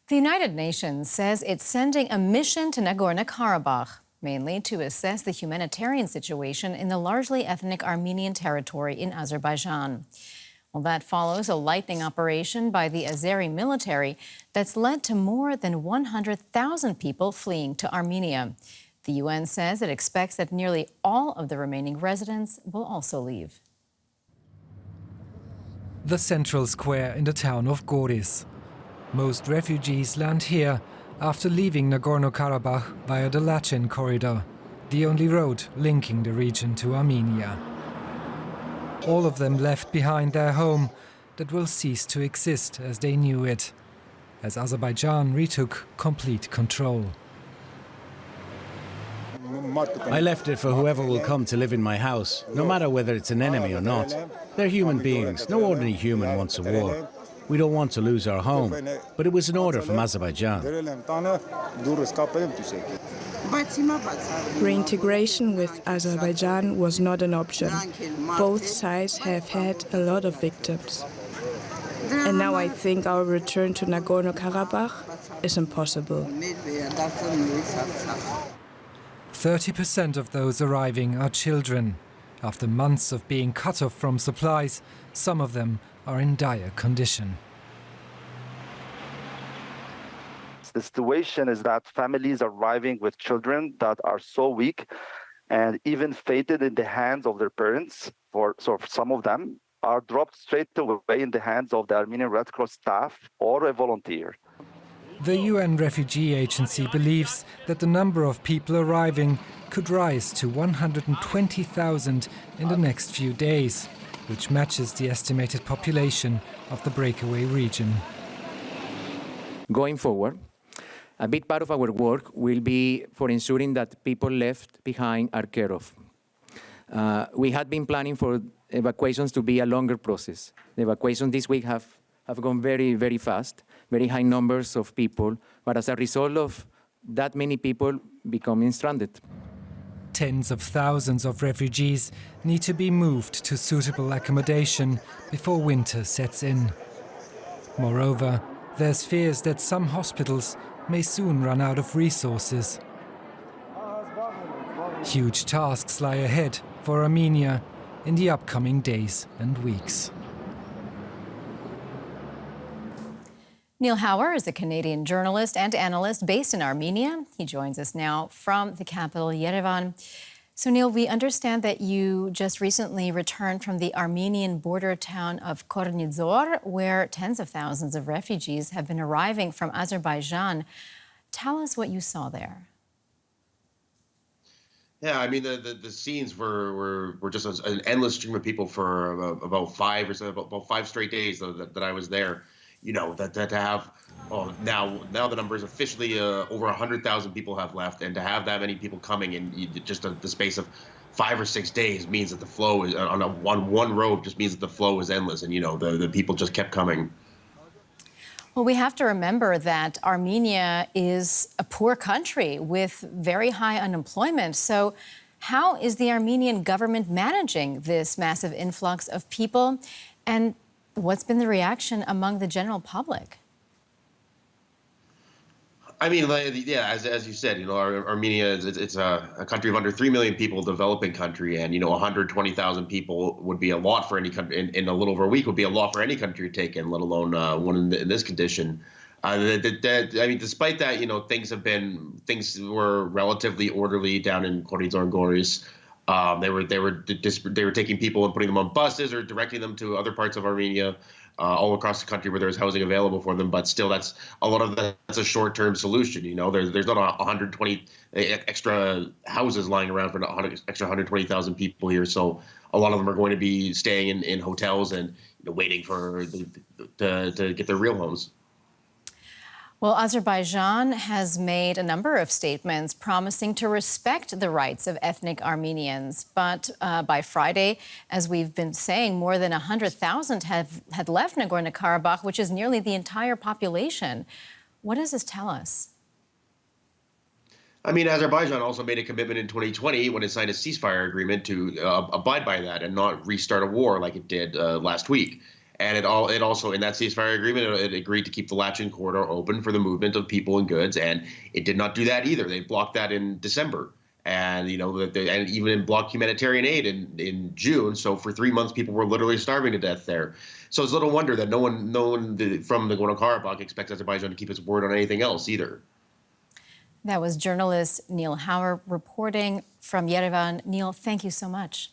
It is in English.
The United Nations says it's sending a mission to Nagorno-Karabakh, mainly to assess the humanitarian situation in the largely ethnic Armenian territory in Azerbaijan. Well, that follows a lightning operation by the Azeri military that's led to more than 100,000 people fleeing to Armenia. The UN says it expects that nearly all of the remaining residents will also leave. The central square in the town of Goris. Most refugees land here after leaving Nagorno-Karabakh via the Lachin corridor, the only road linking the region to Armenia. All of them left behind their home that will cease to exist as they knew it, as Azerbaijan retook complete control. I left it for whoever will come to live in my house, no matter whether it's an enemy or not. They're human beings. No ordinary human wants a war. We don't want to lose our home, but it was an order from Azerbaijan. Reintegration with Azerbaijan was not an option. Both sides have had a lot of victims. And now I think our return to Nagorno-Karabakh is impossible. 30% of those arriving are children. After months of being cut off from supplies, some of them are in dire condition. The situation is that families are arriving with children that are so weak and even fated in the hands of their parents. So some of them are dropped straight away in the hands of the Armenian Red Cross staff or a volunteer. The UN Refugee Agency believes that the number of people arriving could rise to 120,000 in the next few days, which matches the estimated population of the breakaway region. Going forward, a big part of our work will be for ensuring that people left behind are cared of. We had been planning for evacuations to be a longer process. The evacuations this week have gone very, very fast, very high numbers of people, but as a result of that many people becoming stranded. Tens of thousands of refugees need to be moved to suitable accommodation before winter sets in. Moreover, there's fears that some hospitals may soon run out of resources. Huge tasks lie ahead for Armenia in the upcoming days and weeks. Neil Hauer is a Canadian journalist and analyst based in Armenia. He joins us now from the capital, Yerevan. So, Neil, we understand that you just recently returned from the Armenian border town of Kornizor, where tens of thousands of refugees have been arriving from Azerbaijan. Tell us what you saw there. Yeah, I mean, the scenes were just an endless stream of people for about 5 straight days that I was there. You know, that to have, now the number is officially over 100,000 people have left, and to have that many people coming in just the space of 5 or 6 days means that the flow is on one road just means that the flow is endless, and you know the people just kept coming. Well, we have to remember that Armenia is a poor country with very high unemployment. So how is the Armenian government managing this massive influx of people? And what's been the reaction among the general public? I mean, yeah, as you said, you know, Armenia it's a country of under 3 million people, developing country, and you know, 120,000 people would be a lot for any country in a little over a week would be a lot for any country to take in, let alone one in this condition. I mean, despite that, you know, things were relatively orderly down in Kornizor and Goris. They were taking people and putting them on buses or directing them to other parts of Armenia, all across the country where there's housing available for them. But still, that's a short-term solution. You know, there's not 120 extra houses lying around for extra 120,000 people here. So a lot of them are going to be staying in hotels and waiting for to get their real homes. Well, Azerbaijan has made a number of statements promising to respect the rights of ethnic Armenians. But by Friday, as we've been saying, more than 100,000 had left Nagorno-Karabakh, which is nearly the entire population. What does this tell us? I mean, Azerbaijan also made a commitment in 2020 when it signed a ceasefire agreement to abide by that and not restart a war like it did last week. And it also, in that ceasefire agreement, it agreed to keep the Lachin corridor open for the movement of people and goods, and it did not do that either. They blocked that in December, and and even blocked humanitarian aid in June. So for 3 months, people were literally starving to death there. So it's little wonder that no one from Nagorno-Karabakh expects Azerbaijan to keep its word on anything else either. That was journalist Neil Hauer reporting from Yerevan. Neil, thank you so much.